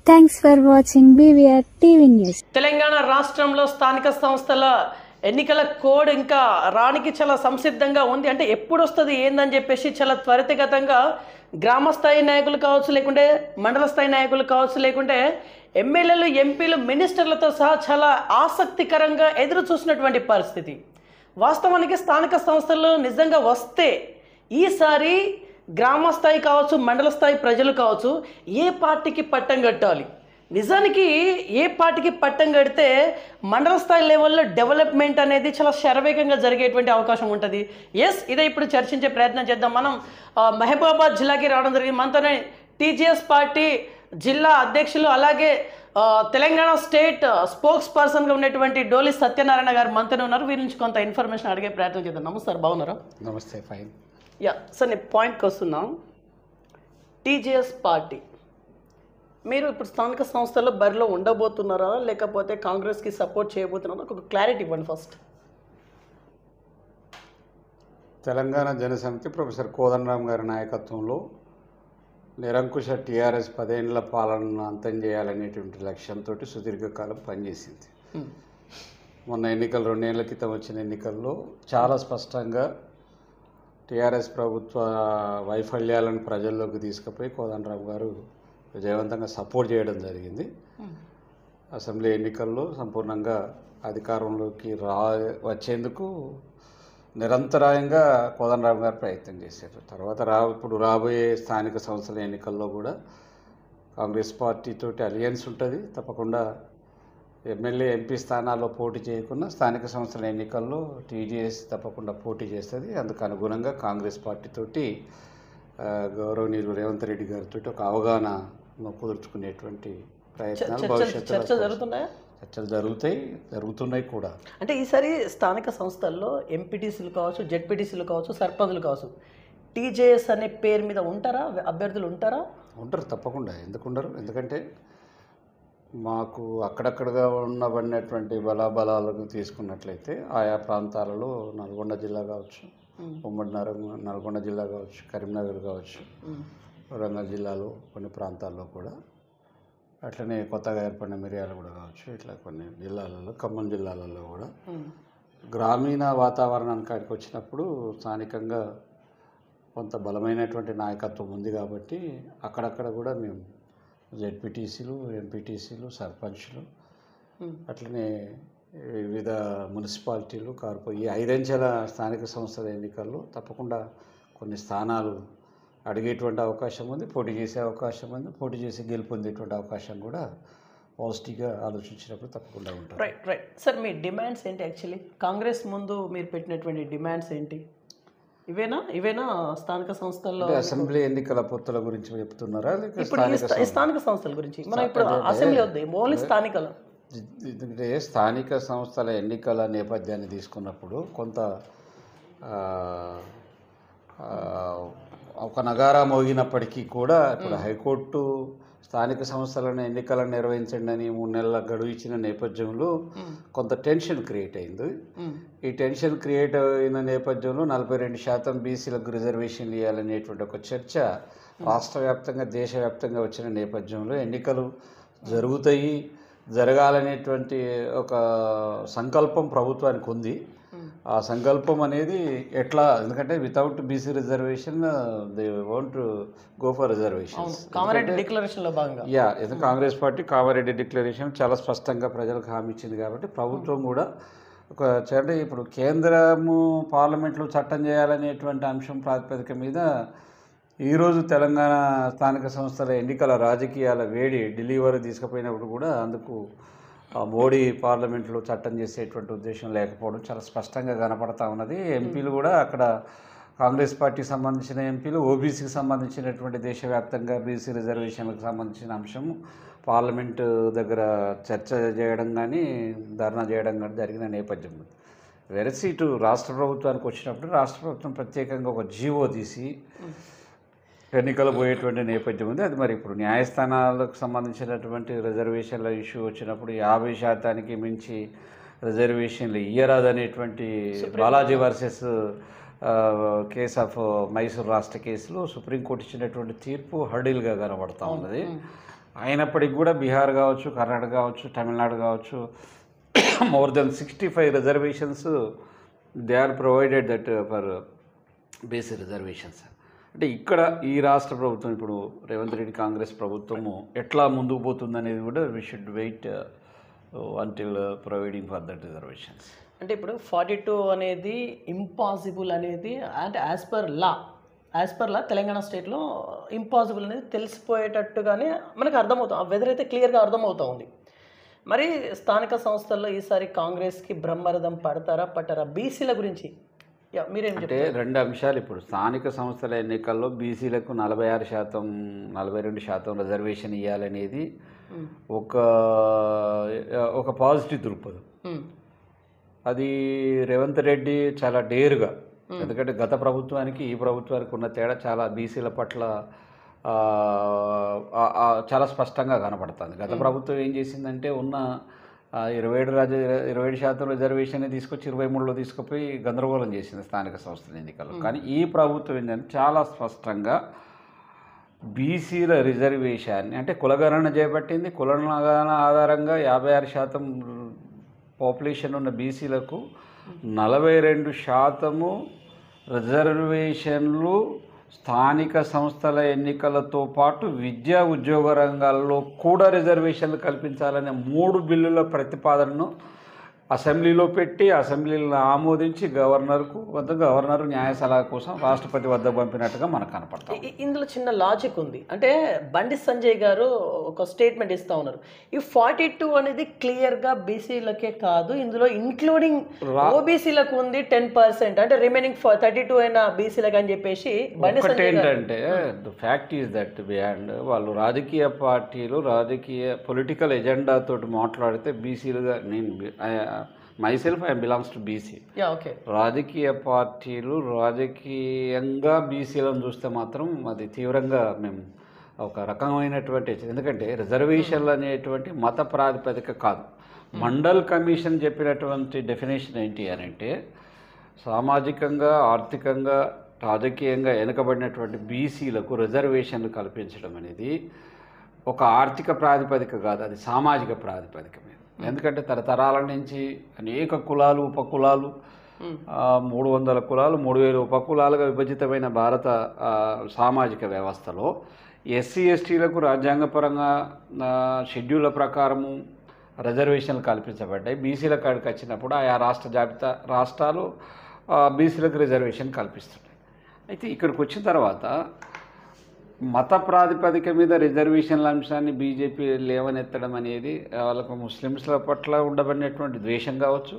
Thanks for watching BVR TV News. Telangana రాష్ట్రంలో స్థానిక సంస్థల ఎన్నికల కోడ్ ఇంకా రానికి చాలా సంసిద్ధంగా ఉంది. అంటే ఎప్పుడు వస్తుంది ఏందని చెప్పేసి చాలా త్వరితగతంగా గ్రామ స్థాయి నాయకులు కావచ్చు, లేకుంటే మండల స్థాయి నాయకులు కావచ్చు, లేకుంటే ఎమ్మెల్యేలు, ఎంపీలు, మినిస్టర్లతో సహా చాలా ఆసక్తికరంగా ఎదురు చూసినటువంటి పరిస్థితి. వాస్తవానికి స్థానిక సంస్థలు నిజంగా వస్తే ఈసారి గ్రామ స్థాయి కావచ్చు, మండల స్థాయి ప్రజలు కావచ్చు, ఏ పార్టీకి పట్టం కట్టాలి, నిజానికి ఏ పార్టీకి పట్టం కడితే మండల స్థాయి లెవెల్లో డెవలప్మెంట్ అనేది చాలా శరవేగంగా జరిగేటువంటి అవకాశం ఉంటుంది. ఇదే ఇప్పుడు చర్చించే ప్రయత్నం చేద్దాం. మనం మహబూబాబాద్ జిల్లాకి రావడం జరిగింది. మనతోనే టీజీఎస్ పార్టీ జిల్లా అధ్యక్షులు, అలాగే తెలంగాణ స్టేట్ స్పోక్స్ పర్సన్గా ఉన్నటువంటి డోలి సత్యనారాయణ గారు మనతోనే ఉన్నారు. వీరి నుంచి కొంత ఇన్ఫర్మేషన్ అడిగే ప్రయత్నం చేద్దాం. నమస్తే సార్, బాగున్నారా? నమస్తే, ఫైన్. సార్, నేను పాయింట్కి వస్తున్నాం. టీజీఎస్ పార్టీ మీరు ఇప్పుడు స్థానిక సంస్థల్లో బరిలో ఉండబోతున్నారా, లేకపోతే కాంగ్రెస్కి సపోర్ట్ చేయబోతున్నారా? ఒక క్లారిటీ ఇవ్వండి ఫస్ట్. తెలంగాణ జనసమితి ప్రొఫెసర్ కోదండరామ్ గారి నాయకత్వంలో నిరంకుశ టీఆర్ఎస్ 10 ఏళ్ల పాలనను అంతం చేయాలనేటువంటి లక్ష్యంతో సుదీర్ఘకాలం పనిచేసింది. మొన్న ఎన్నికలు 2 ఏళ్ల క్రితం వచ్చిన ఎన్నికల్లో చాలా స్పష్టంగా టీఆర్ఎస్ ప్రభుత్వ వైఫల్యాలను ప్రజల్లోకి తీసుకుపోయి కోదండరామ్ గారు విజయవంతంగా సపోర్ట్ చేయడం జరిగింది. అసెంబ్లీ ఎన్నికల్లో సంపూర్ణంగా అధికారంలోకి వచ్చేందుకు నిరంతరాయంగా కోదండరామ్ గారు ప్రయత్నం చేశారు. తర్వాత ఇప్పుడు రాబోయే స్థానిక సంస్థల ఎన్నికల్లో కూడా కాంగ్రెస్ పార్టీతోటి అలయన్స్ ఉంటుంది. తప్పకుండా ఎమ్మెల్యే, ఎంపీ స్థానాల్లో పోటీ చేయకుండా స్థానిక సంస్థల ఎన్నికల్లో టీజీఎస్ తప్పకుండా పోటీ చేస్తుంది. అందుకు అనుగుణంగా కాంగ్రెస్ పార్టీతోటి గౌరవనీయులు రేవంత్ రెడ్డి గారితో ఒక అవగాహన కుదుర్చుకునేటువంటి ప్రయత్నాలు భవిష్యత్తులో చర్చలు జరుగుతున్నాయి కూడా. అంటే ఈసారి స్థానిక సంస్థల్లో ఎంపీటీసీలు కావచ్చు, జెడ్పీటీసీలు కావచ్చు, సర్పంచులు కావచ్చు, టీజేఎస్ అనే పేరు మీద ఉంటారా? అభ్యర్థులు ఉంటారా? ఉంటారు, తప్పకుండా. ఎందుకు ఉండరు? ఎందుకంటే మాకు అక్కడక్కడగా ఉండబడినటువంటి బలాబలాలను తీసుకున్నట్లయితే ఆయా ప్రాంతాలలో నల్గొండ జిల్లా కావచ్చు, ఉమ్మడి నల్గొండ జిల్లా కావచ్చు, కరీంనగర్ కావచ్చు, వరంగల్ జిల్లాలో కొన్ని ప్రాంతాల్లో కూడా, అట్లనే కొత్తగా ఏర్పడిన మిర్యాలగూడ కావచ్చు, ఇట్లా కొన్ని జిల్లాలలో, ఖమ్మం జిల్లాలలో కూడా గ్రామీణ వాతావరణానికి వచ్చినప్పుడు స్థానికంగా కొంత బలమైనటువంటి నాయకత్వం ఉంది కాబట్టి అక్కడక్కడ కూడా మేము జెడ్పీటీసీలు, ఎంపీటీసీలు, సర్పంచ్లు, అట్లనే వివిధ మున్సిపాలిటీలు, ఈ 5 అంచెల స్థానిక సంస్థల ఎన్నికల్లో తప్పకుండా కొన్ని స్థానాలు అడిగేటువంటి అవకాశం ఉంది, పోటీ చేసే అవకాశం ఉంది, పోటీ చేసి గెలుపొందేటువంటి అవకాశం కూడా పాజిటివ్గా ఆలోచించినప్పుడు తప్పకుండా ఉంటుంది. రైట్ సార్, మీ డిమాండ్స్ ఏంటి? యాక్చువల్లీ కాంగ్రెస్ ముందు మీరు పెట్టినటువంటి డిమాండ్స్ ఏంటి? ఇవేనా స్థానిక సంస్థల్లో? అసెంబ్లీ ఎన్నికల పొత్తుల గురించి చెప్తున్నారా, లేక స్థానిక సంస్థల గురించి? మనం ఇప్పుడు అసెంబ్లీ వద్దు, ఓన్లీ స్థానికల. ఎందుకంటే స్థానిక సంస్థల ఎన్నికల నేపథ్యాన్ని తీసుకున్నప్పుడు కొంత ఒక నగారా మోగినప్పటికీ కూడా ఇప్పుడు హైకోర్టు స్థానిక సంస్థలను ఎన్నికలను నిర్వహించండి అని 3 నెలల గడువు ఇచ్చిన నేపథ్యంలో కొంత టెన్షన్ క్రియేట్ అయింది. ఈ టెన్షన్ క్రియేట్ అయిన నేపథ్యంలో 42% బీసీలకు రిజర్వేషన్లు ఇవ్వాలనేటువంటి ఒక చర్చ రాష్ట్ర వ్యాప్తంగా, దేశవ్యాప్తంగా వచ్చిన నేపథ్యంలో ఎన్నికలు జరగాలనేటువంటి ఒక సంకల్పం ప్రభుత్వానికి ఉంది. ఆ సంకల్పం అనేది ఎట్లా, ఎందుకంటే without BC reservation they want go for reservations. Congress party Kamareddy declaration చాలా స్పష్టంగా ప్రజలకు హామీ ఇచ్చింది కాబట్టి ప్రభుత్వం కూడా అంటే ఇప్పుడు కేంద్రము పార్లమెంట్లో చట్టం చేయాలనేటువంటి అంశం ప్రాతిపదిక మీద ఈరోజు తెలంగాణ స్థానిక సంస్థల ఎన్నికల రాజకీయాల వేడి ఢిల్లీ వరకు తీసుకుపోయినప్పుడు కూడా అందుకు మోడీ పార్లమెంట్లో చట్టం చేసేటువంటి ఉద్దేశం లేకపోవడం చాలా స్పష్టంగా కనపడతా ఉన్నది. ఎంపీలు కూడా అక్కడ కాంగ్రెస్ పార్టీకి సంబంధించిన ఎంపీలు ఓబీసీకి సంబంధించినటువంటి దేశవ్యాప్తంగా బీసీ రిజర్వేషన్లకు సంబంధించిన అంశం పార్లమెంటు దగ్గర చర్చ చేయడం కానీ, ధర్నా చేయడం కానీ జరిగిన నేపథ్యం. వేరే సీటు రాష్ట్ర ప్రభుత్వానికి వచ్చినప్పుడు రాష్ట్ర ప్రభుత్వం ప్రత్యేకంగా ఒక జీవో తీసి ఎన్నికలు పోయేటువంటి నేపథ్యం ఉంది. అది మరి ఇప్పుడు న్యాయస్థానాలకు సంబంధించినటువంటి రిజర్వేషన్ల ఇష్యూ వచ్చినప్పుడు 50% మించి రిజర్వేషన్లు ఇయ్యరాదనేటువంటి Balaji versus case of Mysore రాష్ట్ర కేసులో సుప్రీంకోర్టు ఇచ్చినటువంటి తీర్పు హర్డిల్గా కనబడతా ఉన్నది. అయినప్పటికీ కూడా బీహార్ కావచ్చు, కర్ణాటక కావచ్చు, తమిళనాడు కావచ్చు, more than 65 reservations they are provided that for basic reservations. అంటే ఇక్కడ ఈ రాష్ట్ర ప్రభుత్వం ఇప్పుడు రేవంత్ రెడ్డి కాంగ్రెస్ ప్రభుత్వము ఎట్లా ముందుకు పోతుంది అనేది కూడా we should wait until providing for that reservations. అంటే ఇప్పుడు 42 అనేది ఇంపాసిబుల్ అనేది అంటే యాజ్ పర్ లా తెలంగాణ స్టేట్లో ఇంపాసిబుల్ అనేది తెలిసిపోయేటట్టుగానే మనకు అర్థమవుతుంది, వెదర్ అయితే క్లియర్గా అర్థమవుతూ ఉంది. మరి స్థానిక సంస్థల్లో ఈసారి కాంగ్రెస్కి బ్రహ్మరథం పట్టరా బీసీల గురించి మీరేం అంటే 2 అంశాలు. ఇప్పుడు స్థానిక సంస్థల ఎన్నికల్లో బీసీలకు 46%, 42% రిజర్వేషన్ ఇవ్వాలనేది ఒక పాజిటివ్ దృక్పథం. అది రేవంత్ రెడ్డి చాలా డేరుగా, ఎందుకంటే గత ప్రభుత్వానికి ఈ ప్రభుత్వానికి ఉన్న తేడా చాలా బీసీల పట్ల చాలా స్పష్టంగా కనపడుతుంది. గత ప్రభుత్వం ఏం చేసిందంటే ఉన్న 27% రిజర్వేషన్ తీసుకొచ్చి 23లో తీసుకుపోయి గందరగోళం చేసింది స్థానిక సంస్థల ఎన్నికల్లో. కానీ ఈ ప్రభుత్వం ఏంటంటే చాలా స్పష్టంగా బీసీల రిజర్వేషన్ని అంటే కులగణన చేపట్టింది. కులగణన ఆధారంగా 56% పాపులేషన్ ఉన్న బీసీలకు 42% రిజర్వేషన్లు స్థానిక సంస్థల ఎన్నికలతో పాటు విద్యా ఉద్యోగ రంగాల్లో కూడా రిజర్వేషన్లు కల్పించాలనే 3 బిల్లుల ప్రతిపాదనను అసెంబ్లీలో పెట్టి అసెంబ్లీలో ఆమోదించి గవర్నర్ న్యాయ సలహా కోసం రాష్ట్రపతి వద్ద పంపినట్టుగా మనకు కనపడతాం. ఇందులో చిన్న లాజిక్ ఉంది. అంటే బండి సంజయ్ గారు ఒక స్టేట్మెంట్ ఇస్తూ ఉన్నారు, ఈ 42 అనేది క్లియర్గా బీసీలకే కాదు, ఇందులో ఇంక్లూడింగ్ ఓబీసీలకు ఉంది 10%, అంటే రిమైనింగ్ 32 అయినా బీసీలకు అని చెప్పేసి బండి సంజయ్ ఏంటంటే the fact is that beyond వాళ్ళు రాజకీయ పార్టీలు పొలిటికల్ ఎజెండా తోటి మాట్లాడితే బీసీలుగా myself I belongs to BC. Okay. రాజకీయ పార్టీలు రాజకీయంగా బీసీలను చూస్తే మాత్రం అది తీవ్రంగా మేము ఒక రకమైనటువంటి, ఎందుకంటే రిజర్వేషన్లు అనేటువంటి మత ప్రాతిపదిక కాదు. మండల్ కమిషన్ చెప్పినటువంటి డెఫినేషన్ ఏంటి అని అంటే సామాజికంగా, ఆర్థికంగా, రాజకీయంగా వెనుకబడినటువంటి బీసీలకు రిజర్వేషన్లు కల్పించడం అనేది ఒక ఆర్థిక ప్రాతిపదిక కాదు, అది సామాజిక ప్రాతిపదిక మీద. ఎందుకంటే తరతరాల నుంచి అనేక కులాలు, ఉపకులాలు, 300 కులాలు, 3000 ఉపకులాలుగా విభజితమైన భారత సామాజిక వ్యవస్థలో ఎస్సీ ఎస్టీలకు రాజ్యాంగపరంగా షెడ్యూళ్ళ ప్రకారము రిజర్వేషన్లు కల్పించబడ్డాయి. బీసీల కాడికి వచ్చినప్పుడు ఆయా రాష్ట్రాలు బీసీలకు రిజర్వేషన్ కల్పిస్తున్నాయి. అయితే ఇక్కడికి వచ్చిన తర్వాత మత ప్రాతిపదిక మీద రిజర్వేషన్ల అంశాన్ని బీజేపీ లేవనెత్తడం అనేది వాళ్ళకు ముస్లిమ్స్ల పట్ల ఉండబడినటువంటి ద్వేషం కావచ్చు,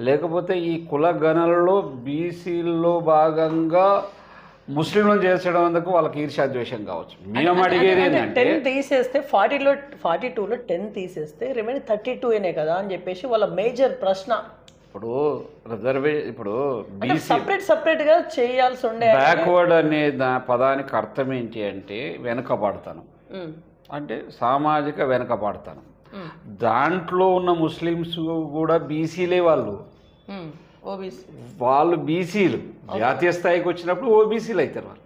లేకపోతే ఈ కుల గణనలో బీసీల్లో భాగంగా ముస్లింలను చేర్చడం అందుకు వాళ్ళకి ఈర్ష్యాద్వేషం కావచ్చు. మేము అడిగేది ఏంటంటే 10 తీసేస్తే 42లో 10 తీసేస్తే రిమైనింగ్ 32 కదా అని చెప్పేసి వాళ్ళ మేజర్ ప్రశ్న. ఇప్పుడు బీసీ సపరేట్గా చేయాల్సి ఉండే బ్యాక్వర్డ్ అనే పదానికి అర్థం ఏంటి అంటే వెనుకబడతాను, అంటే సామాజిక వెనుకబడతాను. దాంట్లో ఉన్న ముస్లిమ్స్ కూడా బీసీలే, వాళ్ళు బీసీలు జాతీయ స్థాయికి వచ్చినప్పుడు ఓబీసీలు అవుతారు.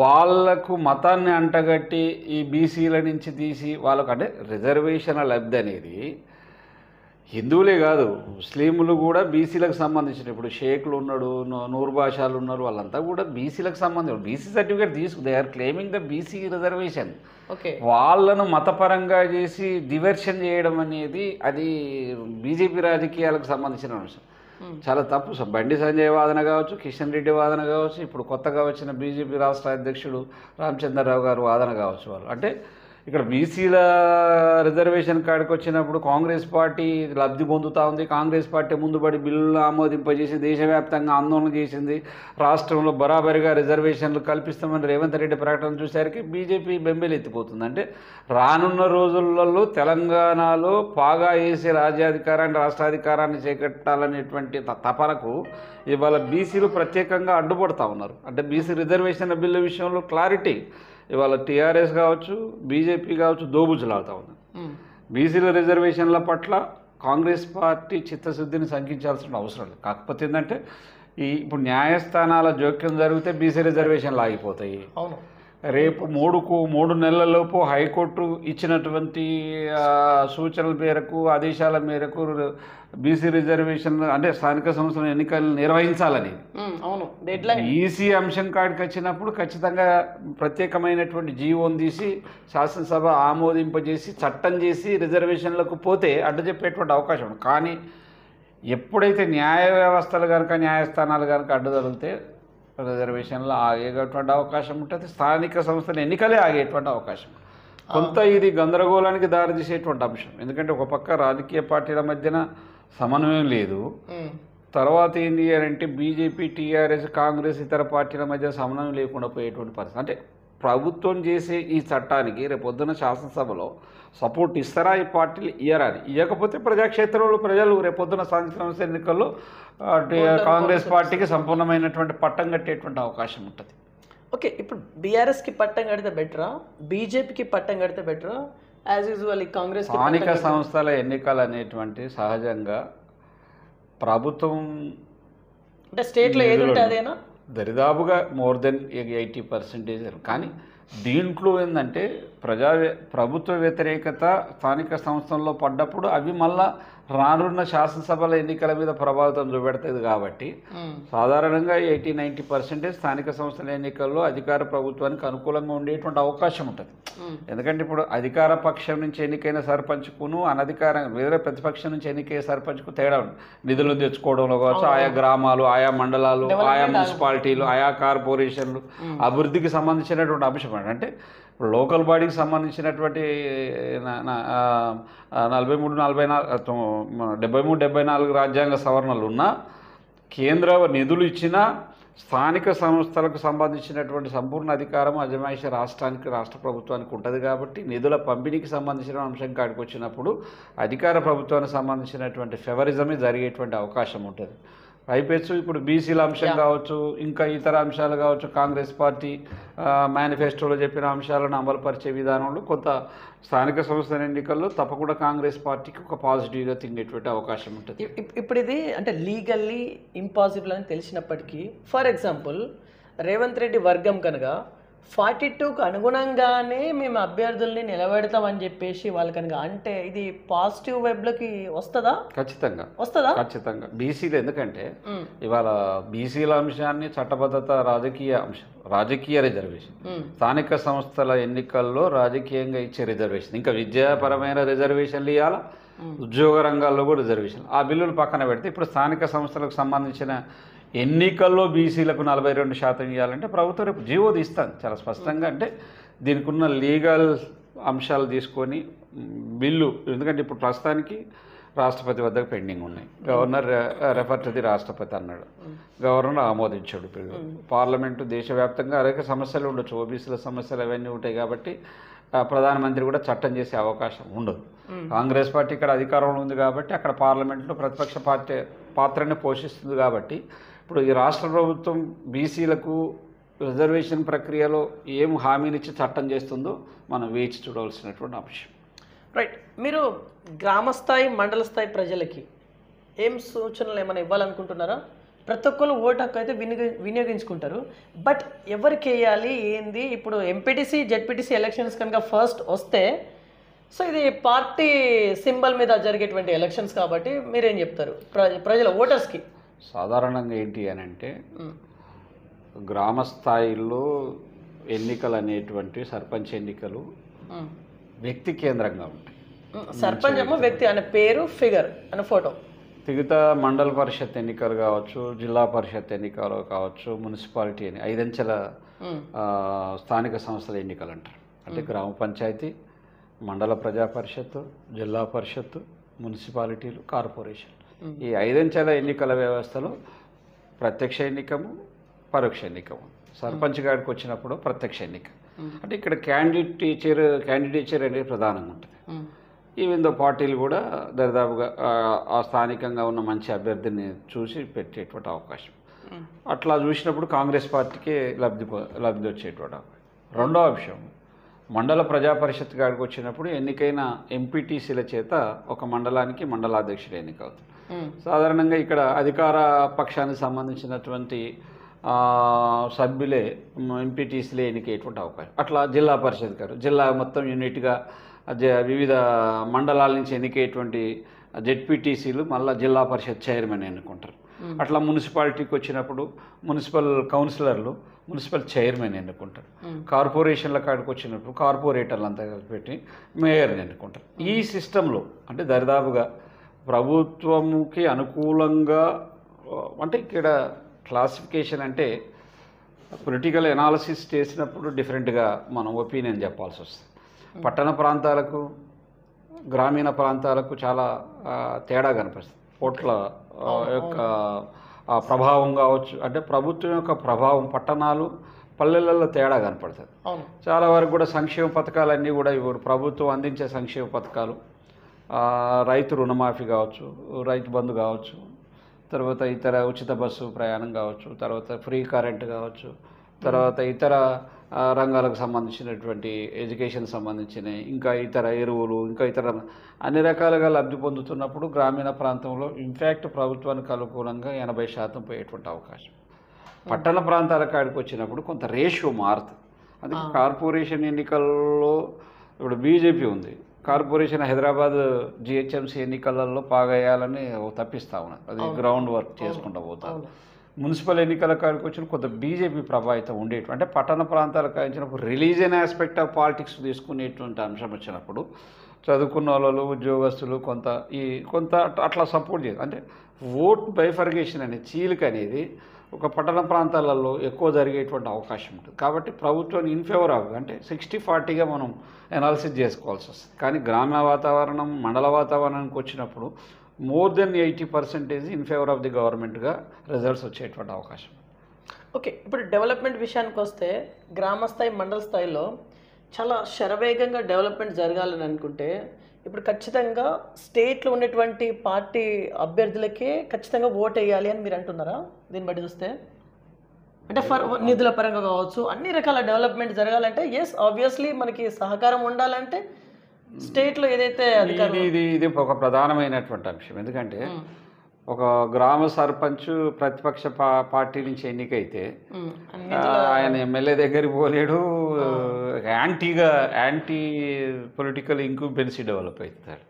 వాళ్ళకు మతాన్ని అంటగట్టి ఈ బీసీల నుంచి తీసి వాళ్ళకు, అంటే రిజర్వేషన్ల లబ్ధి అనేది హిందువులే కాదు ముస్లింలు కూడా బీసీలకు సంబంధించిన, ఇప్పుడు షేక్లు ఉన్నాడు, నూరు భాషలు ఉన్నారు, వాళ్ళంతా కూడా బీసీలకు సంబంధించిన BC certificate they are claiming the BC reservation. వాళ్ళను మతపరంగా చేసి డివర్షన్ చేయడం అనేది అది బీజేపీ రాజకీయాలకు సంబంధించిన అంశం. చాలా తప్పు. బండి సంజయ్ వాదన కావచ్చు, కిషన్ రెడ్డి వాదన కావచ్చు, ఇప్పుడు కొత్తగా వచ్చిన బీజేపీ రాష్ట్ర అధ్యక్షుడు రామచంద్రరావు గారు వాదన కావచ్చు. వాళ్ళు అంటే ఇక్కడ బీసీల రిజర్వేషన్ కాడికి వచ్చినప్పుడు కాంగ్రెస్ పార్టీ లబ్ధి పొందుతూ ఉంది. కాంగ్రెస్ పార్టీ ముందుబడి బిల్లులు ఆమోదింపజేసి దేశవ్యాప్తంగా ఆందోళన చేసింది. రాష్ట్రంలో బరాబరిగా రిజర్వేషన్లు కల్పిస్తామని రేవంత్ రెడ్డి ప్రకటన చూసరికి బీజేపీ బెంబేలెత్తిపోతుంది. అంటే రానున్న రోజులలో తెలంగాణలో పాగా వేసే రాజ్యాధికారాన్ని, రాష్ట్రాధికారాన్ని చేకట్టాలనేటువంటి తపనకు ఇవాళ బీసీలు ప్రత్యేకంగా అడ్డుపడుతూ ఉన్నారు. అంటే బీసీ రిజర్వేషన్ల బిల్లు విషయంలో క్లారిటీ ఇవాళ టీఆర్ఎస్ కావచ్చు, బీజేపీ కావచ్చు దోబుజులాడుతూ ఉన్నారు. బీసీల రిజర్వేషన్ల పట్ల కాంగ్రెస్ పార్టీ చిత్తశుద్ధిని శంకించాల్సిన అవసరం లేదు. కాకపోతే ఏంటంటే ఇప్పుడు న్యాయస్థానాల జోక్యం జరిగితే బీసీ రిజర్వేషన్లు ఆగిపోతాయి. రేపు 3 నెలలలోపు హైకోర్టు ఇచ్చినటువంటి సూచనల మేరకు ఆదేశాల మేరకు బీసీ రిజర్వేషన్ అంటే స్థానిక సంస్థల ఎన్నికలు నిర్వహించాలని అవును డెడ్లైన్ ఈసీ అంశం కాడికి వచ్చినప్పుడు ఖచ్చితంగా ప్రత్యేకమైనటువంటి జీవోని తీసి శాసనసభ ఆమోదింపజేసి చట్టం చేసి రిజర్వేషన్లకు పోతే అడ్డు చెప్పేటువంటి అవకాశం ఉంది. కానీ ఎప్పుడైతే న్యాయ వ్యవస్థలు కనుక న్యాయస్థానాలు కనుక అడ్డు తగిలితే రిజర్వేషన్లు ఆగేటువంటి అవకాశం ఉంటుంది, స్థానిక సంస్థల ఎన్నికలే ఆగేటువంటి అవకాశం. కొంత ఇది గందరగోళానికి దారితీసేటువంటి అంశం. ఎందుకంటే ఒక పక్క రాజకీయ పార్టీల మధ్యన సమన్వయం లేదు, తర్వాత ఏంటి అంటే బీజేపీ, టీఆర్ఎస్, కాంగ్రెస్ ఇతర పార్టీల మధ్య సమన్వయం లేకుండా పోయేటువంటి పరిస్థితి. అంటే ప్రభుత్వం చేసే ఈ చట్టానికి రేపొద్దున శాసనసభలో సపోర్ట్ ఇస్తారా ఈ పార్టీలు, ఇయ్యరా అని. ఇవ్వకపోతే ప్రజాక్షేత్రంలో ప్రజలు రేపొద్దున స్థానిక సంస్థ ఎన్నికల్లో కాంగ్రెస్ పార్టీకి సంపూర్ణమైనటువంటి పట్టం కట్టేటువంటి అవకాశం ఉంటుంది. ఓకే, ఇప్పుడు బీఆర్ఎస్కి పట్టం కడితే బెటరా, బీజేపీకి పట్టం కడితే బెటరా, యాజ్ యూజువల్ ఈ కాంగ్రెస్? స్థానిక సంస్థల ఎన్నికలు అనేటువంటి సహజంగా ప్రభుత్వం అంటే స్టేట్లో ఏది ఉంటే అదేనా దరిదాపుగా మోర్ దెన్ 80%. కానీ దీంట్లో ఏంటంటే ప్రభుత్వ వ్యతిరేకత స్థానిక సంస్థల్లో పడ్డప్పుడు అవి మళ్ళా రానున్న శాసనసభల ఎన్నికల మీద ప్రభావితం చూపెడుతుంది. కాబట్టి సాధారణంగా 80-90% స్థానిక సంస్థల ఎన్నికల్లో అధికార ప్రభుత్వానికి అనుకూలంగా ఉండేటువంటి అవకాశం ఉంటుంది. ఎందుకంటే ఇప్పుడు అధికార పక్షం నుంచి ఎన్నికైన సర్పంచ్కును అనధికారంగా వేరే ప్రతిపక్షం నుంచి ఎన్నికైన సర్పంచ్కు తేడా ఉంది. నిధులను తెచ్చుకోవడంలో కావచ్చు, ఆయా గ్రామాలు, ఆయా మండలాలు, ఆయా మున్సిపాలిటీలు, ఆయా కార్పొరేషన్లు అభివృద్ధికి సంబంధించినటువంటి అంశం. అంటే లోకల్ బాడీకి సంబంధించినటువంటి 73-74 రాజ్యాంగ సవరణలు ఉన్నా, కేంద్ర నిధులు ఇచ్చినా స్థానిక సంస్థలకు సంబంధించినటువంటి సంపూర్ణ అధికారం అజమాయిషి రాష్ట్ర ప్రభుత్వానికి ఉంటుంది. కాబట్టి నిధుల పంపిణీకి సంబంధించిన అంశం కాడికి వచ్చినప్పుడు అధికార ప్రభుత్వానికి సంబంధించినటువంటి ఫేవరిజమే జరిగేటువంటి అవకాశం ఉంటుంది. పైపెచ్చు ఇప్పుడు బీసీల అంశం కావచ్చు, ఇంకా ఇతర అంశాలు కావచ్చు, కాంగ్రెస్ పార్టీ మేనిఫెస్టోలో చెప్పిన అంశాలను అమలుపరిచే విధానంలో కొంత స్థానిక సంస్థల ఎన్నికల్లో తప్పకుండా కాంగ్రెస్ పార్టీకి ఒక పాజిటివ్గా తిరిగేటువంటి అవకాశం ఉంటుంది. ఇప్పుడు ఇది అంటే లీగల్లీ ఇంపాసిబుల్ అని తెలిసినప్పటికీ, ఫర్ ఎగ్జాంపుల్ రేవంత్ రెడ్డి వర్గం కనుక 42కు అనుగుణంగానే మేము అభ్యర్థుల్ని నిలబెడతామని చెప్పేసి వాళ్ళు కనుక అంటే ఇది పాజిటివ్ వెబ్లోకి వస్తుందా? ఖచ్చితంగా వస్తుందా? ఖచ్చితంగా. బీసీలు ఎందుకంటే ఇవాళ బీసీల అంశాన్ని చట్టబద్ధత రాజకీయ రిజర్వేషన్, స్థానిక సంస్థల ఎన్నికల్లో రాజకీయంగా ఇచ్చే రిజర్వేషన్, ఇంకా విద్యాపరమైన రిజర్వేషన్లు ఇవ్వాలా, ఉద్యోగ రంగాల్లో కూడా రిజర్వేషన్. ఆ బిల్లులు పక్కన పెడితే ఇప్పుడు స్థానిక సంస్థలకు సంబంధించిన ఎన్నికల్లో బీసీలకు 42% ఇవ్వాలంటే ప్రభుత్వం రేపు జీవో తీస్తుంది చాలా స్పష్టంగా. అంటే దీనికి ఉన్న లీగల్ అంశాలు తీసుకొని బిల్లు, ఎందుకంటే ఇప్పుడు ప్రస్తుతానికి రాష్ట్రపతి వద్దకు పెండింగ్ ఉన్నాయి. గవర్నర్ రెఫర్ టు ది రాష్ట్రపతి అన్నాడు, గవర్నర్ ఆమోదించాడు. పార్లమెంటు దేశవ్యాప్తంగా అనేక సమస్యలు ఉండొచ్చు, ఓబీసీల సమస్యలు అవన్నీ ఉంటాయి. కాబట్టి ప్రధానమంత్రి కూడా చట్టం చేసే అవకాశం ఉండదు. కాంగ్రెస్ పార్టీ ఇక్కడ అధికారంలో ఉంది కాబట్టి అక్కడ పార్లమెంట్లో ప్రతిపక్ష పార్టీ పాత్రని పోషిస్తుంది. కాబట్టి ఇప్పుడు ఈ రాష్ట్ర ప్రభుత్వం బీసీలకు రిజర్వేషన్ ప్రక్రియలో ఏం హామీనిచ్చి చట్టం చేస్తుందో మనం వేచి చూడవలసినటువంటి అంశం. రైట్, మీరు గ్రామ స్థాయి, మండల స్థాయి ప్రజలకి ఏం సూచనలు ఏమైనా ఇవ్వాలనుకుంటున్నారా? ప్రతి ఒక్కరు ఓటు హక్కు అయితే వినియోగించుకుంటారు, బట్ ఎవరికి వేయాలి ఏంది? ఇప్పుడు ఎంపీటీసీ, జెడ్పీటీసీ ఎలక్షన్స్ కనుక ఫస్ట్ వస్తే, సో ఇది పార్టీ సింబల్ మీద జరిగేటువంటి ఎలక్షన్స్ కాబట్టి మీరేం చెప్తారు ప్రజల ఓటర్స్కి? సాధారణంగా ఏంటి అని అంటే గ్రామ స్థాయిలో ఎన్నికలు అనేటువంటి సర్పంచ్ ఎన్నికలు వ్యక్తి కేంద్రంగా ఉంటాయి. సర్పంచ్ ఏమో వ్యక్తి అనే పేరు, ఫిగర్ అనే ఫోటో. మిగతా మండల పరిషత్ ఎన్నికలు కావచ్చు, జిల్లా పరిషత్ ఎన్నికలు కావచ్చు, మున్సిపాలిటీ 5 అంచెల స్థానిక సంస్థల ఎన్నికలు అంటారు. అంటే గ్రామ పంచాయతీ, మండల ప్రజా పరిషత్తు, జిల్లా పరిషత్తు, మున్సిపాలిటీలు, కార్పొరేషన్, ఈ 5 అంచెల ఎన్నికల వ్యవస్థలో ప్రత్యక్ష ఎన్నికము, పరోక్ష ఎన్నికము. సర్పంచ్ గారికి వచ్చినప్పుడు ప్రత్యక్ష ఎన్నిక. అంటే ఇక్కడ క్యాండిడేచర్ అనేది ప్రధానంగా ఉంటుంది. ఈవెన్ దో పార్టీలు కూడా దరిదాపుగా ఆ స్థానికంగా ఉన్న మంచి అభ్యర్థిని చూసి పెట్టేటువంటి అవకాశం. అట్లా చూసినప్పుడు కాంగ్రెస్ పార్టీకే లబ్ధి వచ్చేటువంటి. రెండో అంశం, మండల ప్రజా పరిషత్ గారికి వచ్చినప్పుడు ఎన్నికైన ఎంపీటీసీల చేత ఒక మండలానికి మండలాధ్యక్షుడు ఎన్నిక అవుతుంది. సాధారణంగా ఇక్కడ అధికార పక్షానికి సంబంధించినటువంటి సభ్యులే ఎంపీటీసీలే ఎన్నికేటువంటి అవకాశం. అట్లా జిల్లా పరిషత్ గారు జిల్లా మొత్తం యూనిట్గా వివిధ మండలాల నుంచి ఎన్నికేటువంటి జెడ్పీటీసీలు మళ్ళీ జిల్లా పరిషత్ చైర్మన్ ఎన్నుకుంటారు. అట్లా మున్సిపాలిటీకి వచ్చినప్పుడు మున్సిపల్ కౌన్సిలర్లు మున్సిపల్ చైర్మన్ ఎన్నుకుంటారు. కార్పొరేషన్ల కాడికి వచ్చినప్పుడు కార్పొరేటర్లు అంతా కలిపి పెట్టి మేయర్ని ఎన్నుకుంటారు. ఈ సిస్టంలో అంటే దరిదాపుగా ప్రభుత్వంకి అనుకూలంగా అంటే ఇక్కడ క్లాసిఫికేషన్ అంటే పొలిటికల్ ఎనాలిసిస్ చేసినప్పుడు డిఫరెంట్గా మనం ఒపీనియన్ చెప్పాల్సి వస్తుంది. పట్టణ ప్రాంతాలకు గ్రామీణ ప్రాంతాలకు చాలా తేడా కనిపిస్తుంది. ఓట్ల యొక్క ప్రభావం కావచ్చు, అంటే ప్రభుత్వం యొక్క ప్రభావం పట్టణాలు పల్లెలలో తేడా కనపడుతుంది. చాలా వరకు కూడా సంక్షేమ పథకాలన్నీ కూడా ఇప్పుడు ప్రభుత్వం అందించే సంక్షేమ పథకాలు రైతు రుణమాఫీ కావచ్చు, రైతు బంధు కావచ్చు, తర్వాత ఇతర ఉచిత బస్సు ప్రయాణం కావచ్చు, తర్వాత ఫ్రీ కరెంట్ కావచ్చు, తర్వాత ఇతర రంగాలకు సంబంధించినటువంటి ఎడ్యుకేషన్ సంబంధించిన ఇంకా ఇతర ఎరువులు ఇంకా ఇతర అన్ని రకాలుగా లబ్ధి పొందుతున్నప్పుడు గ్రామీణ ప్రాంతంలో ఇన్ఫ్యాక్ట్ ప్రభుత్వానికి అనుకూలంగా 80% పోయేటువంటి అవకాశం. పట్టణ ప్రాంతాల కాడికి వచ్చినప్పుడు కొంత రేషియో మారుతుంది. అందుకే కార్పొరేషన్ ఎన్నికల్లో ఇప్పుడు బీజేపీ ఉంది, కార్పొరేషన్ హైదరాబాద్ జిహెచ్ఎంసీ ఎన్నికలలో పాగేయాలని తప్పిస్తూ ఉన్నది. అది గ్రౌండ్ వర్క్ చేసుకుంటూ పోతారు. మున్సిపల్ ఎన్నికల కాడికి వచ్చిన కొంత బీజేపీ ప్రభావితం ఉండేటువంటి అంటే పట్టణ ప్రాంతాలకు కాయించినప్పుడు రిలీజియన్ ఆస్పెక్ట్ ఆఫ్ పాలిటిక్స్ తీసుకునేటువంటి అంశం వచ్చినప్పుడు చదువుకున్న వాళ్ళు ఉద్యోగస్తులు కొంత అట్లా సపోర్ట్ చేయదు. అంటే ఓట్ బైఫర్గేషన్ అనే చీలిక అనేది ఒక పట్టణ ప్రాంతాలలో ఎక్కువ జరిగేటువంటి అవకాశం ఉంటుంది. కాబట్టి ప్రభుత్వాన్ని ఇన్ ఫేవర్ ఆఫ్ అంటే 60-40గా మనం అనాలిసిస్ చేసుకోవాల్సి వస్తుంది. కానీ గ్రామీణ వాతావరణం మండల వాతావరణానికి వచ్చినప్పుడు more than 80% in favour of the గవర్నమెంట్గా రిజల్ట్స్ వచ్చేటువంటి అవకాశం. ఓకే, ఇప్పుడు డెవలప్మెంట్ విషయానికి వస్తే గ్రామ స్థాయి మండల స్థాయిలో చాలా శరవేగంగా డెవలప్మెంట్ జరగాలని అనుకుంటే ఇప్పుడు ఖచ్చితంగా స్టేట్లో ఉన్నటువంటి పార్టీ అభ్యర్థులకే ఖచ్చితంగా ఓట్ వేయాలి అని మీరు అంటున్నారా? దీన్ని బట్టి చూస్తే అంటే నిధుల పరంగా కావచ్చు, అన్ని రకాల డెవలప్మెంట్ జరగాలంటే ఎస్ ఆబ్వియస్లీ మనకి సహకారం ఉండాలంటే స్టేట్లో ఏదైతే ఇది ఒక ప్రధానమైనటువంటి అంశం. ఎందుకంటే ఒక గ్రామ సర్పంచ్ ప్రతిపక్ష పార్టీ నుంచి ఎన్నికైతే ఆయన ఎమ్మెల్యే దగ్గరికి పోలేడు, యాంటీ పొలిటికల్ ఇంక్యుబెన్సీ డెవలప్ అవుతాడు.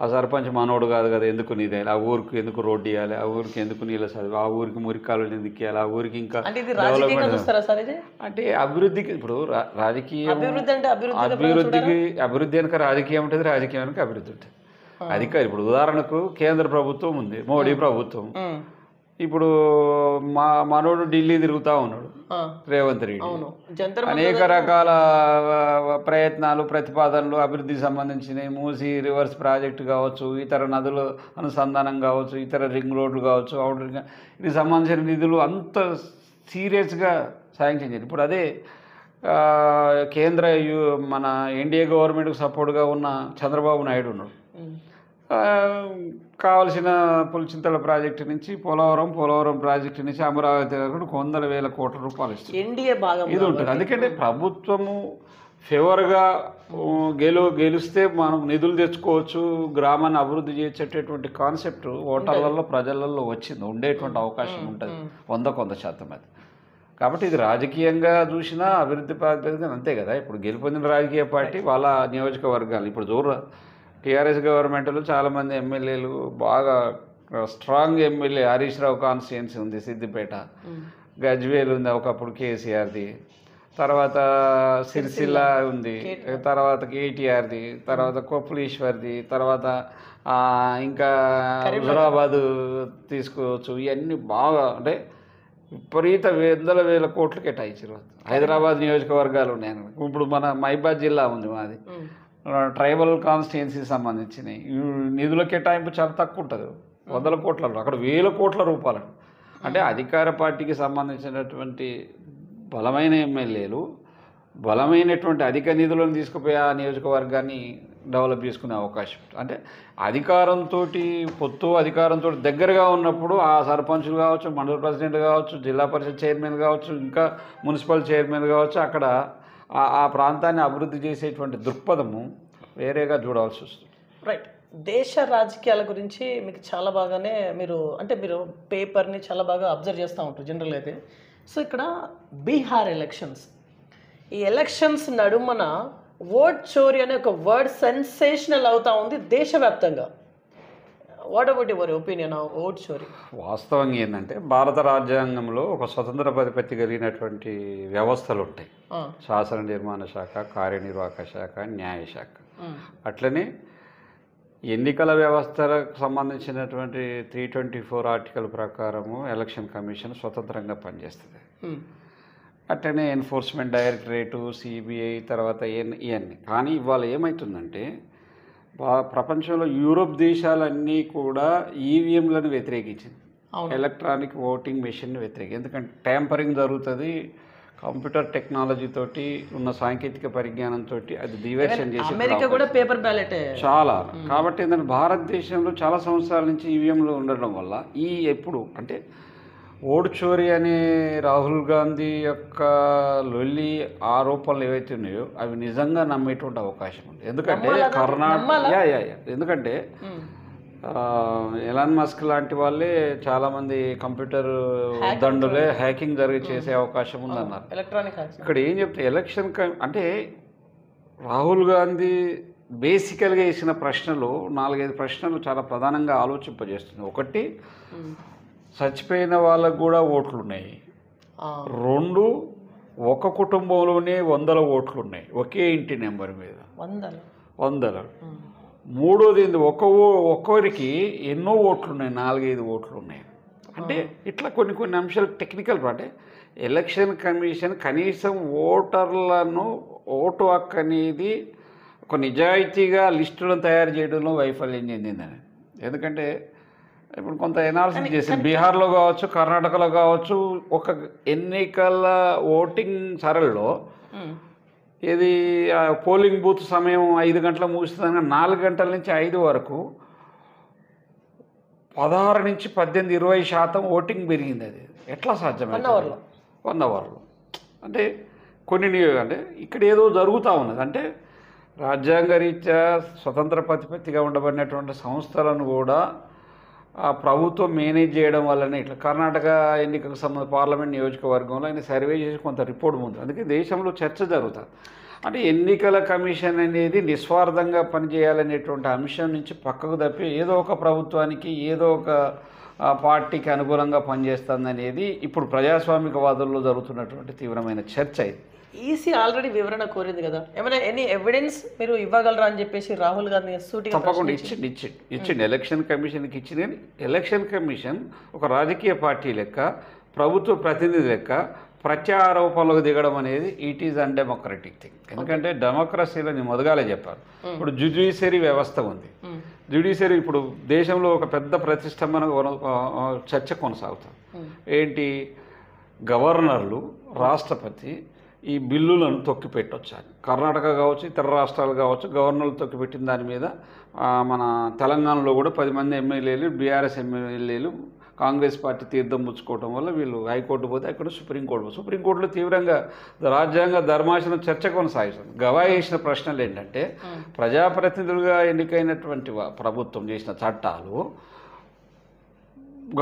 ఆ సర్పంచ్ మనోడు కాదు కదా, ఎందుకు నీది ఆ ఊరికి ఎందుకు రోడ్డు ఇవ్వాలి, ఆ ఊరికి ఎందుకు నీళ్ళ చదువు, ఆ ఊరికి మురికాలు ఎందుకు ఇవ్వాలి, ఆ ఊరికి ఇంకా అంటే అభివృద్ధికి ఇప్పుడు రాజకీయ అభివృద్ధి వెనుక రాజకీయం ఉంటుంది, రాజకీయం వెనుక అభివృద్ధి ఉంటుంది. ఇప్పుడు ఉదాహరణకు కేంద్ర ప్రభుత్వం ఉంది, మోడీ ప్రభుత్వం. ఇప్పుడు మనోడు ఢిల్లీ తిరుగుతూ ఉన్నాడు రేవంత్ రెడ్డి, అనేక రకాల ప్రయత్నాలు ప్రతిపాదనలు అభివృద్ధికి సంబంధించినవి, మూసీ రివర్స్ ప్రాజెక్టు కావచ్చు, ఇతర నదుల అనుసంధానం కావచ్చు, ఇతర రింగ్ రోడ్లు కావచ్చు, అవుటర్ ఇది సంబంధించిన నిధులు అంత సీరియస్గా శాంక్షన్ చేయాలి. ఇప్పుడు అదే కేంద్ర మన ఎన్డీఏ గవర్నమెంట్కి సపోర్ట్గా ఉన్న చంద్రబాబు నాయుడు ఉన్నాడు, కావలసిన పులిచింతల ప్రాజెక్టు నుంచి పోలవరం ప్రాజెక్టు నుంచి అమరావతి వరకు 100,000 కోట్ల రూపాయలు ఇస్తుంది. ఎన్డీఏ భాగం ఇది ఉంటుంది. అందుకంటే ప్రభుత్వము ఫేవర్గా గెలిస్తే మనం నిధులు తెచ్చుకోవచ్చు, గ్రామాన్ని అభివృద్ధి చేసేటటువంటి కాన్సెప్ట్ ఓటర్లలో ప్రజలలో వచ్చింది, ఉండేటువంటి అవకాశం ఉంటుంది 100% అది. కాబట్టి ఇది రాజకీయంగా చూసినా అభివృద్ధి ప్రాతిపదికన అంతే కదా. ఇప్పుడు గెలుపొందిన రాజకీయ పార్టీ వాళ్ళ నియోజకవర్గాలు ఇప్పుడు టీఆర్ఎస్ గవర్నమెంట్లో చాలామంది ఎమ్మెల్యేలు బాగా strong MLA Harish Rao constituency ఉంది, సిద్దిపేట, గజ్వేల్ ఉంది ఒకప్పుడు కేసీఆర్ది, తర్వాత సిరిసిల్ల ఉంది, తర్వాత కేటీఆర్ది, తర్వాత కొప్పులీశ్వర్ది, తర్వాత ఇంకా హైదరాబాదు తీసుకోవచ్చు. ఇవన్నీ బాగా అంటే విపరీత 100,000 కోట్లు కేటాయించారు. హైదరాబాద్ నియోజకవర్గాలు ఉన్నాయి. ఇప్పుడు మన మహిబాద్ జిల్లా ఉంది, మాది ట్రైబల్ కాన్స్టిట్యున్సీకి సంబంధించినవి నిధుల కేటాయింపు చాలా తక్కువ ఉంటుంది, 100 కోట్లలో, అక్కడ 1,000 కోట్ల రూపాయలు. అంటే అధికార పార్టీకి సంబంధించినటువంటి బలమైన ఎమ్మెల్యేలు బలమైనటువంటి అధిక నిధులను తీసుకుపోయి ఆ నియోజకవర్గాన్ని డెవలప్ చేసుకునే అవకాశం. అంటే అధికారంతో అధికారంతో దగ్గరగా ఉన్నప్పుడు ఆ సర్పంచులు కావచ్చు, మండల ప్రెసిడెంట్ కావచ్చు, జిల్లా పరిషత్ చైర్మన్ కావచ్చు, ఇంకా మున్సిపల్ చైర్మన్ కావచ్చు, అక్కడ ఆ ప్రాంతాన్ని అభివృద్ధి చేసేటువంటి దృక్పథము వేరేగా చూడాల్సి వస్తుంది. రైట్. దేశ రాజకీయాల గురించి మీకు చాలా బాగానే మీరు పేపర్ని చాలా బాగా అబ్జర్వ్ చేస్తూ ఉంటారు జనరల్ అయితే. సో ఇక్కడ బీహార్ ఎలక్షన్స్, ఈ ఎలక్షన్స్ నడుమన ఓట్ చోరీ అనే ఒక వర్డ్ సెన్సేషనల్ అవుతా ఉంది దేశవ్యాప్తంగా. What about your opinion of vote చోరీ? వాస్తవంగా ఏంటంటే భారత రాజ్యాంగంలో ఒక స్వతంత్ర ప్రతిపత్తి కలిగినటువంటి వ్యవస్థలు ఉంటాయి. శాసన నిర్మాణ శాఖ, కార్యనిర్వాహక శాఖ, న్యాయశాఖ. అట్లనే ఎన్నికల వ్యవస్థలకు సంబంధించినటువంటి 324 ఆర్టికల్ ప్రకారము ఎలక్షన్ కమిషన్ స్వతంత్రంగా పనిచేస్తుంది. అట్లనే ఎన్ఫోర్స్మెంట్ డైరెక్టరేటు, సిబిఐ, తర్వాత ఇవన్నీ. కానీ ఇవాళ ఏమవుతుందంటే ప్రపంచంలో యూరోప్ దేశాలన్నీ కూడా ఈవీఎంలను వ్యతిరేకించింది, ఎలక్ట్రానిక్ ఓటింగ్ మెషిన్ని వ్యతిరేకి. ఎందుకంటే ట్యాంపరింగ్ జరుగుతుంది, కంప్యూటర్ టెక్నాలజీ తోటి ఉన్న సాంకేతిక పరిజ్ఞానంతో అది డివర్షన్ చేసి అమెరికా కూడా పేపర్ బ్యాలెట్ చాలా. కాబట్టి ఏంటంటే భారతదేశంలో చాలా సంవత్సరాల నుంచి ఈవీఎంలు ఉండడం వల్ల ఎప్పుడు అంటే ఓటు చోరీ అనే రాహుల్ గాంధీ యొక్క లొల్లి ఆరోపణలు ఏవైతే ఉన్నాయో అవి నిజంగా నమ్మేటువంటి అవకాశం ఉంది. ఎందుకంటే ఎందుకంటే ఎలాన్ మస్క్ లాంటి వాళ్ళే చాలామంది కంప్యూటర్ దండులే హ్యాకింగ్ చేసే అవకాశం ఉందన్నారు. ఇక్కడ ఏం చెప్తే ఎలక్షన్ అంటే రాహుల్ గాంధీ బేసికల్గా వేసిన ప్రశ్నలు 4-5 ప్రశ్నలు చాలా ప్రధానంగా ఆలోచింపజేస్తుంది. ఒకటి, చచ్చిపోయిన వాళ్ళకు కూడా ఓట్లు ఉన్నాయి. 2, ఒక కుటుంబంలోనే 100 ఓట్లు ఉన్నాయి ఒకే ఇంటి నెంబర్ మీద 100. 3వది ఒక్కొక్కరికి ఎన్నో ఓట్లు ఉన్నాయి, 4-5 ఓట్లు ఉన్నాయి. అంటే ఇట్లా కొన్ని అంశాలు టెక్నికల్. అంటే ఎలక్షన్ కమిషన్ కనీసం ఓటర్లను ఓటు హక్కు అనేది ఒక నిజాయితీగా లిస్టులను తయారు చేయడంలో వైఫల్యం చెందిందని. ఎందుకంటే ఇప్పుడు కొంత ఎనాలిసిస్ చేసింది. బీహార్లో కావచ్చు, కర్ణాటకలో కావచ్చు, ఒక ఎన్నికల ఓటింగ్ సరళిలో ఇది పోలింగ్ బూత్ సమయం 5 గంటల ముగుస్తుందని 4 గంటల నుంచి 5 వరకు 16 నుంచి 18-20% ఓటింగ్ పెరిగింది. అది ఎట్లా సాధ్యమైంది 1 అవర్లో? అంటే అంటే ఇక్కడ ఏదో జరుగుతూ ఉన్నది. అంటే రాజ్యాంగ రీత్యా స్వతంత్ర ప్రతిపత్తిగా ఉండబడినటువంటి సంస్థలను కూడా ప్రభుత్వం మేనేజ్ చేయడం వల్లనే ఇట్లా. కర్ణాటక ఎన్నికలకు సంబంధించి పార్లమెంట్ నియోజకవర్గంలో ఆయన సర్వే చేసి కొంత రిపోర్ట్ ఉంది. అందుకే దేశంలో చర్చ జరుగుతుంది. అంటే ఎన్నికల కమిషన్ అనేది నిస్వార్థంగా పనిచేయాలనేటువంటి అంశం నుంచి పక్కకు తప్పి ఏదో ఒక ప్రభుత్వానికి ఏదో ఒక పార్టీకి అనుకూలంగా పనిచేస్తుంది అనేది ఇప్పుడు ప్రజాస్వామికవాదుల్లో జరుగుతున్నటువంటి తీవ్రమైన చర్చ. ఇది ఈసీ ఆల్రెడీ వివరణ కోరింది కదా, ఏమైనా ఎనీ ఎవిడెన్స్ మీరు ఇవ్వగలరా అని చెప్పేసి రాహుల్ గాంధీ తప్పకుండా ఇచ్చింది ఎలక్షన్ కమిషన్కి ఇచ్చింది. కానీ ఎలక్షన్ కమిషన్ ఒక రాజకీయ పార్టీ లెక్క, ప్రభుత్వ ప్రతినిధి లెక్క ప్రత్యారోపణలకు దిగడం అనేది ఇట్ ఈజ్ అన్డెమోక్రటిక్ థింగ్. ఎందుకంటే డెమోక్రసీలో నేను మొదగాలే చెప్పాను. ఇప్పుడు జ్యుడిషియరీ వ్యవస్థ ఉంది. జ్యుడిషియరీ ఇప్పుడు దేశంలో ఒక పెద్ద ప్రతిష్టంభన చర్చ కొనసాగుతుంది. ఏంటి, గవర్నర్లు, రాష్ట్రపతి ఈ బిల్లులను తొక్కిపెట్టొచ్చారు. కర్ణాటక కావచ్చు, ఇతర రాష్ట్రాలు కావచ్చు, గవర్నర్లు తొక్కిపెట్టిన దాని మీద మన తెలంగాణలో కూడా 10 మంది ఎమ్మెల్యేలు, బీఆర్ఎస్ ఎమ్మెల్యేలు కాంగ్రెస్ పార్టీ తీర్థం పుచ్చుకోవడం వల్ల వీళ్ళు హైకోర్టు పోతే అక్కడ సుప్రీంకోర్టులో తీవ్రంగా రాజ్యాంగ ధర్మాసనం చర్చ కొనసాగుతుంది. గవాయి చేసిన ప్రశ్నలు ఏంటంటే ప్రజాప్రతినిధులుగా ఎన్నికైనటువంటి ప్రభుత్వం చేసిన చట్టాలు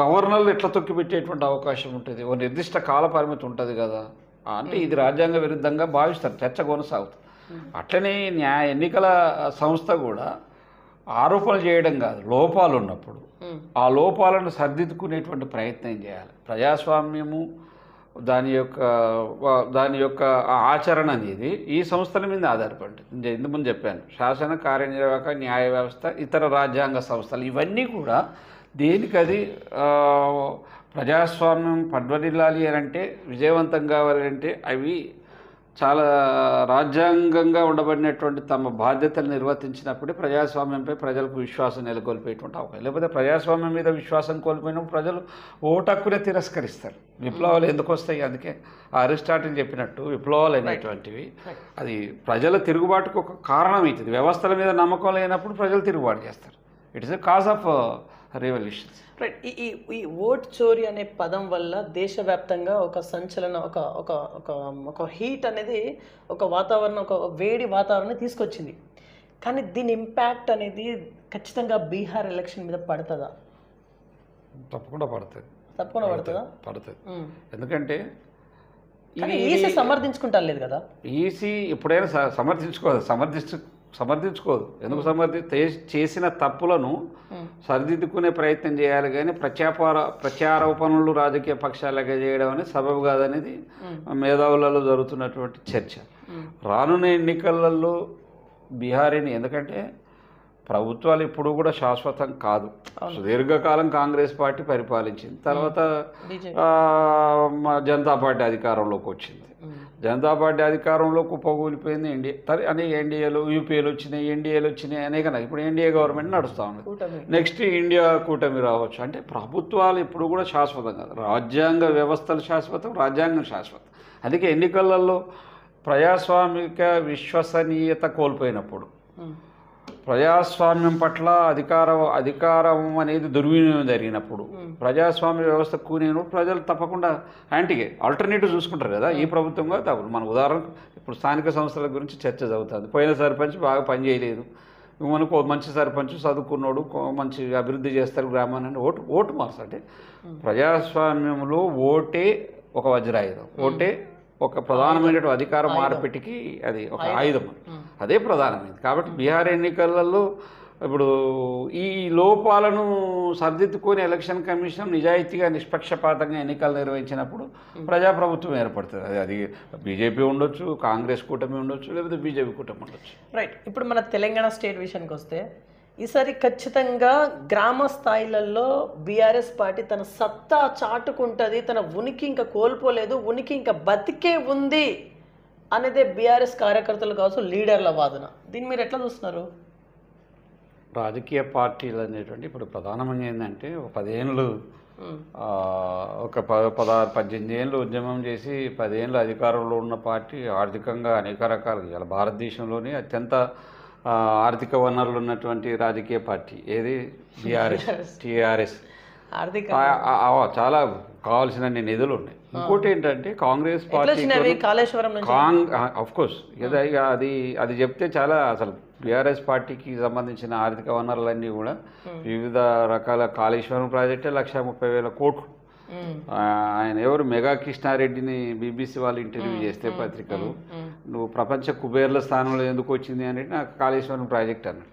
గవర్నర్లు ఎట్లా తొక్కిపెట్టేటువంటి అవకాశం ఉంటుంది? ఒక నిర్దిష్ట కాల పరిమితి ఉంటుంది కదా. అంటే ఇది రాజ్యాంగ విరుద్ధంగా భావిస్తారు. చర్చ కొనసాగుతుంది. అట్లనే ఎన్నికల సంస్థ కూడా ఆరోపణలు చేయడం కాదు, లోపాలు ఉన్నప్పుడు ఆ లోపాలను సరిదిద్దుకునేటువంటి ప్రయత్నం చేయాలి. ప్రజాస్వామ్యము దాని యొక్క ఆచరణ అనేది ఈ సంస్థల మీద ఆధారపడి ఇంతకుముందు చెప్పాను. శాసన, కార్యనిర్వాహక, న్యాయ వ్యవస్థ, ఇతర రాజ్యాంగ సంస్థలు ఇవన్నీ కూడా దేనికది ప్రజాస్వామ్యం పడ్వదిల్లాలి అని అంటే, విజయవంతం కావాలంటే అవి చాలా రాజ్యాంగంగా ఉండబడినటువంటి తమ బాధ్యతలు నిర్వర్తించినప్పుడే ప్రజాస్వామ్యంపై ప్రజలకు విశ్వాసం నెలకొల్పేటువంటి అవకాశం. లేకపోతే ప్రజాస్వామ్యం మీద విశ్వాసం కోల్పోయినప్పుడు ప్రజలు ఓటు హక్కునే తిరస్కరిస్తారు. విప్లవాలు ఎందుకు వస్తాయి? అందుకే అరిస్టాటిల్ చెప్పినట్టు విప్లవాలు అనేటువంటివి అది ప్రజల తిరుగుబాటుకు ఒక కారణం అవుతుంది. వ్యవస్థల మీద నమ్మకం లేనప్పుడు ప్రజలు తిరుగుబాటు చేస్తారు. It is a cause of revolutions. Right. ఈ ఓట్ చోరీ అనే పదం వల్ల దేశవ్యాప్తంగా ఒక సంచలన ఒక ఒక ఒక ఒక హీట్ అనేది, ఒక వాతావరణం, ఒక వేడి వాతావరణం తీసుకొచ్చింది. కానీ దీని ఇంపాక్ట్ అనేది ఖచ్చితంగా బీహార్ ఎలక్షన్ మీద పడుతుందా? తప్పకుండా పడుతుంది. పడుతుందా? పడుతుంది. ఎందుకంటే కానీ ఈసీ సమర్థించుకుంటా లేదు కదా. ఈసీ ఎప్పుడైనా సమర్థించుకోదు. ఎందుకు చేసిన తప్పులను సరిదిద్దుకునే ప్రయత్నం చేయాలి, కానీ ప్రత్యారోపణలు రాజకీయ పక్షాలుగా చేయడం అనేది సబబు కాదనేది మేధావులలో జరుగుతున్నటువంటి చర్చ. రానున్న ఎన్నికలలో బీహారీని, ఎందుకంటే ప్రభుత్వాలు ఇప్పుడు కూడా శాశ్వతం కాదు. సుదీర్ఘకాలం కాంగ్రెస్ పార్టీ పరిపాలించింది, తర్వాత జనతా పార్టీ అధికారంలోకి వచ్చింది. జనతా పార్టీ అధికారంలో కుప్పకూలిపోయింది. ఎన్డీఏలు యూపీఏలు వచ్చినాయి, ఎన్డీఏలు వచ్చినాయి అనేక. ఇప్పుడు ఎన్డీఏ గవర్నమెంట్ నడుస్తూ ఉంది. నెక్స్ట్ ఇండియా కూటమి రావచ్చు. అంటే ప్రభుత్వాలు ఇప్పుడు కూడా శాశ్వతం కాదు. రాజ్యాంగ వ్యవస్థలు శాశ్వతం, రాజ్యాంగం శాశ్వతం. అందుకే ఎన్నికలలో ప్రజాస్వామిక విశ్వసనీయత కోల్పోయినప్పుడు, ప్రజాస్వామ్యం పట్ల అధికారం అనేది దుర్వినియోగం జరిగినప్పుడు, ప్రజాస్వామ్య వ్యవస్థ కూలినప్పుడు ప్రజలు తప్పకుండా ఆల్టర్నేటివ్ చూసుకుంటారు కదా. ఈ ప్రభుత్వంగా తప్పదు. మన ఉదాహరణకు ఇప్పుడు స్థానిక సంస్థల గురించి చర్చ జరుగుతుంది. పోయిన సర్పంచ్ బాగా పనిచేయలేదు, మనకు మంచి సర్పంచ్ చదువుకున్నాడు, మంచి అభివృద్ధి చేస్తారు గ్రామాన్ని, ఓటు మార్చు. అంటే ప్రజాస్వామ్యంలో ఓటే ఒక వజ్రాయుధం, ఓటే ఒక ప్రధానమైన అధికార మార్పిడికి అది ఒక ఆయుధం. అదే ప్రధానమైనది. కాబట్టి బీహార్ ఎన్నికలలో ఇప్పుడు ఈ లోపాలను సరిదిద్దుకొని ఎలక్షన్ కమిషన్ నిజాయితీగా నిష్పక్షపాతంగా ఎన్నికలు నిర్వహించినప్పుడు ప్రజాప్రభుత్వం ఏర్పడుతుంది. అది బీజేపీ ఉండొచ్చు, కాంగ్రెస్ కూటమి ఉండొచ్చు, లేకపోతే బీజేపీ కూటమి ఉండొచ్చు. రైట్. ఇప్పుడు మన తెలంగాణ స్టేట్ విషయానికి వస్తే ఈసారి ఖచ్చితంగా గ్రామ స్థాయిలలో బీఆర్ఎస్ పార్టీ తన సత్తా చాటుకుంటుంది, తన ఉనికి ఇంకా కోల్పోలేదు, ఉనికి ఇంకా బతికే ఉంది అనేదే బీఆర్ఎస్ కార్యకర్తలు కావచ్చు, లీడర్ల వాదన. దీన్ని మీరు ఎట్లా చూస్తున్నారు? రాజకీయ పార్టీలు అనేటువంటి ఇప్పుడు ప్రధానమైన ఏంటంటే, ఒక 10 ఏళ్ళు ఒక 16-18 ఏళ్ళు ఉద్యమం చేసి 10 ఏళ్ళు అధికారంలో ఉన్న పార్టీ ఆర్థికంగా అనేక రకాలుగా ఇలా భారతదేశంలోని అత్యంత ఆర్థిక వనరులు ఉన్నటువంటి రాజకీయ పార్టీ ఏది? టీఆర్ఎస్. చాలా కావాల్సిన నిధులు ఉన్నాయి. ఇంకోటి ఏంటంటే కాంగ్రెస్ పార్టీ అఫ్కోర్స్ అది చెప్తే చాలా అసలు బీఆర్ఎస్ పార్టీకి సంబంధించిన ఆర్థిక వనరులన్నీ కూడా వివిధ రకాల కాళేశ్వరం ప్రాజెక్టే 1,30,000 కోట్లు. ఆయన ఎవరు మెగా కృష్ణారెడ్డిని బీబీసీ వాళ్ళు ఇంటర్వ్యూ చేస్తే పత్రికలు, నువ్వు ప్రపంచ కుబేర్ల స్థానంలో ఎందుకు వచ్చింది అనేది నాకు కాళేశ్వరం ప్రాజెక్ట్ అన్నాడు.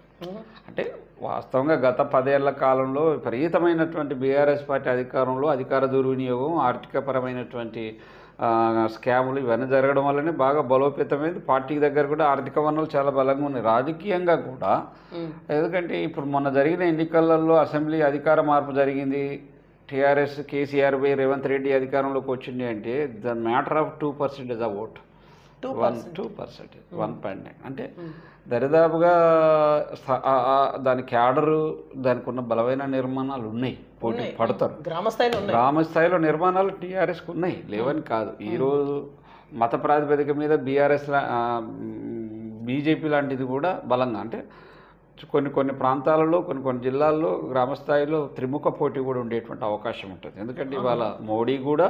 అంటే వాస్తవంగా గత 10 ఏళ్ల కాలంలో విపరీతమైనటువంటి బీఆర్ఎస్ పార్టీ అధికారంలో అధికార దుర్వినియోగం, ఆర్థికపరమైనటువంటి స్కాములు ఇవన్నీ జరగడం వల్లనే బాగా బలోపేతమైంది. పార్టీకి దగ్గర కూడా ఆర్థిక వనరులు చాలా బలంగా ఉన్నాయి. రాజకీయంగా కూడా, ఎందుకంటే ఇప్పుడు మొన్న జరిగిన ఎన్నికలలో అసెంబ్లీ అధికార మార్పు జరిగింది. టీఆర్ఎస్ కేసీఆర్ బై రేవంత్ రెడ్డి అధికారంలోకి వచ్చింది అంటే the matter of 2% of vote, 2%, 1.9. అంటే దరిదాపుగా దాని క్యాడరు, దానికి ఉన్న బలమైన నిర్మాణాలు ఉన్నాయి, పోటీ పడతారు. గ్రామ స్థాయిలో నిర్మాణాలు టీఆర్ఎస్కి ఉన్నాయి, లేవని కాదు. ఈరోజు మత ప్రాతిపదిక మీద బీజేపీ లాంటిది కూడా బలంగా, అంటే కొన్ని ప్రాంతాలలో కొన్ని జిల్లాల్లో గ్రామ స్థాయిలో త్రిముఖ పోటీ కూడా ఉండేటువంటి అవకాశం ఉంటుంది. ఎందుకంటే ఇవాళ మోడీ కూడా